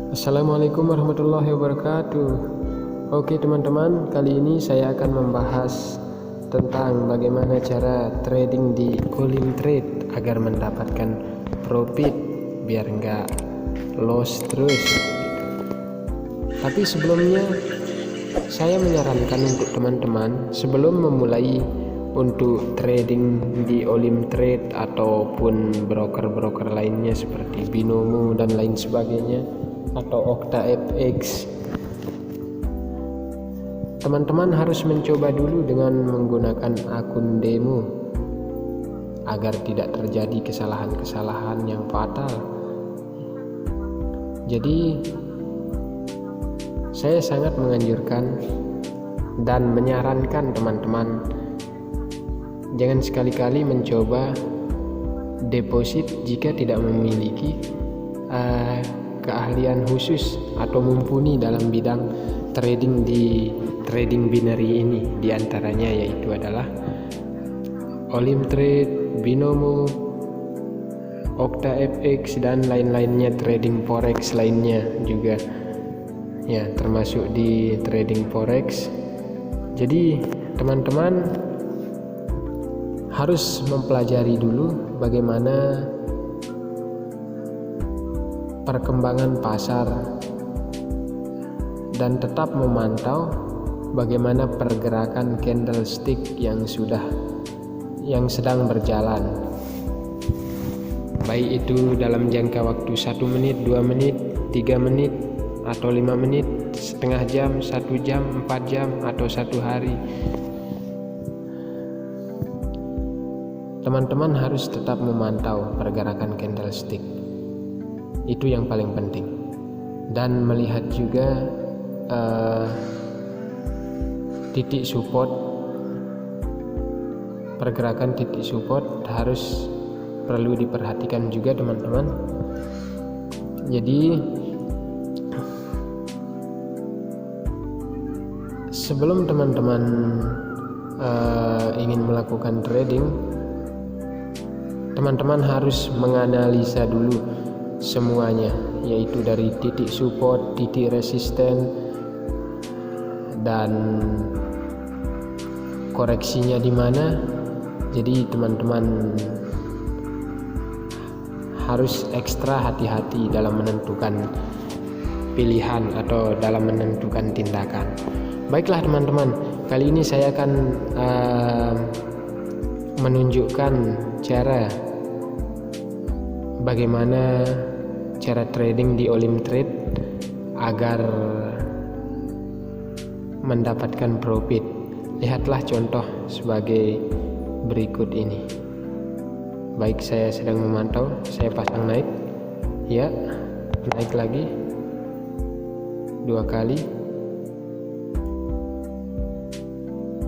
Assalamualaikum warahmatullahi wabarakatuh. Oke teman-teman, kali ini saya akan membahas tentang bagaimana cara trading di Olim Trade agar mendapatkan profit biar nggak loss terus. Tapi sebelumnya saya menyarankan untuk teman-teman sebelum memulai untuk trading di Olim Trade ataupun broker-broker lainnya seperti Binomo dan lain sebagainya atau OctaFX, teman-teman harus mencoba dulu dengan menggunakan akun demo agar tidak terjadi kesalahan-kesalahan yang fatal. Jadi saya sangat menganjurkan dan menyarankan teman-teman jangan sekali-kali mencoba deposit jika tidak memiliki keahlian khusus atau mumpuni dalam bidang trading di trading binary ini. Di antaranya yaitu adalah Olim Trade, Binomo, OctaFX dan lain-lainnya, trading forex lainnya juga ya, termasuk di trading forex. Jadi teman-teman harus mempelajari dulu bagaimana perkembangan pasar dan tetap memantau bagaimana pergerakan candlestick yang sedang berjalan, baik itu dalam jangka waktu 1 menit, 2 menit, 3 menit atau 5 menit, setengah jam, 1 jam, 4 jam atau 1 hari. Teman-teman harus tetap memantau pergerakan candlestick. Itu yang paling penting, dan melihat juga titik support. Pergerakan titik support harus perlu diperhatikan juga teman-teman. Jadi sebelum teman-teman ingin melakukan trading, teman-teman harus menganalisa dulu semuanya, yaitu dari titik support, titik resisten, dan koreksinya di mana. Jadi teman-teman harus ekstra hati-hati dalam menentukan pilihan atau dalam menentukan tindakan. Baiklah teman-teman, kali ini saya akan menunjukkan bagaimana cara trading di Olim Trade agar mendapatkan profit. Lihatlah contoh sebagai berikut ini. Baik, saya sedang memantau, saya pasang naik, ya, naik lagi 2 kali.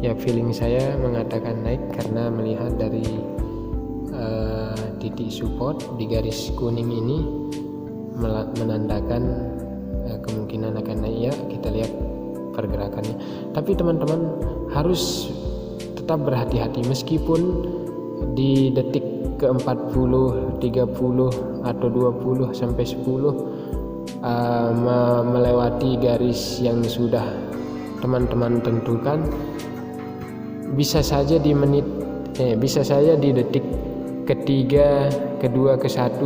Ya, feeling saya mengatakan naik karena melihat dari titik support di garis kuning ini menandakan kemungkinan akan naik. Ya, kita lihat pergerakannya. Tapi teman-teman harus tetap berhati-hati meskipun di detik ke-40, 30 atau 20 sampai 10 melewati garis yang sudah teman-teman tentukan, bisa saja di detik ketiga, kedua, ke-1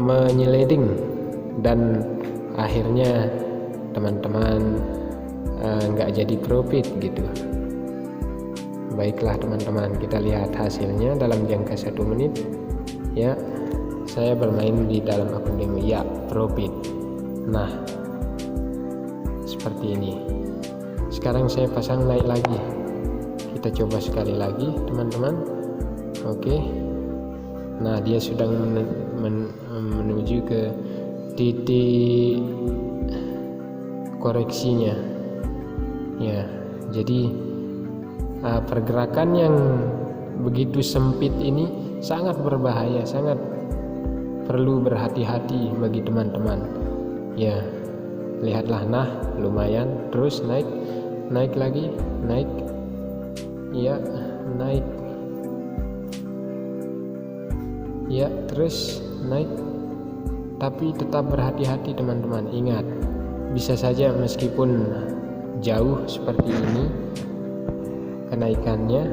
menyeliding dan akhirnya teman-teman nggak jadi profit gitu. Baiklah teman-teman, kita lihat hasilnya dalam jangka 1 menit. Ya, saya bermain di dalam akun demo, ya, profit. Nah, seperti ini. Sekarang saya pasang naik lagi. Kita coba sekali lagi teman-teman. Oke. Nah, dia sudah menuju ke titik koreksinya. Ya, jadi pergerakan yang begitu sempit ini sangat berbahaya, sangat perlu berhati-hati bagi teman-teman. Ya, lihatlah, nah, lumayan, terus naik lagi, naik. Ya, naik. Ya, terus naik. tapi tetap berhati-hati teman-teman. Ingat, bisa saja meskipun jauh seperti ini kenaikannya,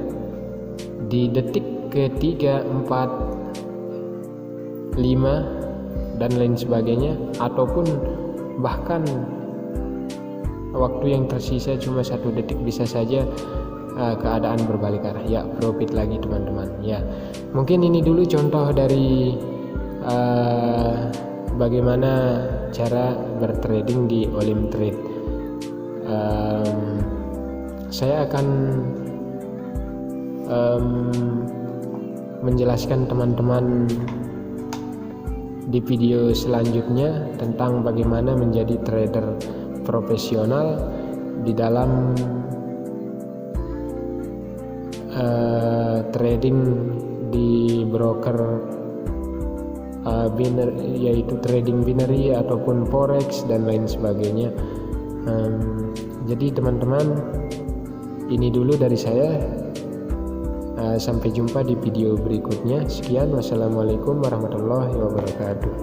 di detik ke-3, 4, 5 dan lain sebagainya, ataupun bahkan waktu yang tersisa cuma 1 detik, bisa saja keadaan berbalik arah. Ya, profit lagi teman-teman. Ya, mungkin ini dulu contoh dari bagaimana cara bertrading di Olim Trade. Saya akan menjelaskan teman-teman di video selanjutnya tentang bagaimana menjadi trader profesional di dalam trading di broker binary, yaitu trading binary ataupun forex dan lain sebagainya. Jadi teman-teman, ini dulu dari saya. Sampai jumpa di video berikutnya. Sekian, wassalamualaikum warahmatullahi wabarakatuh.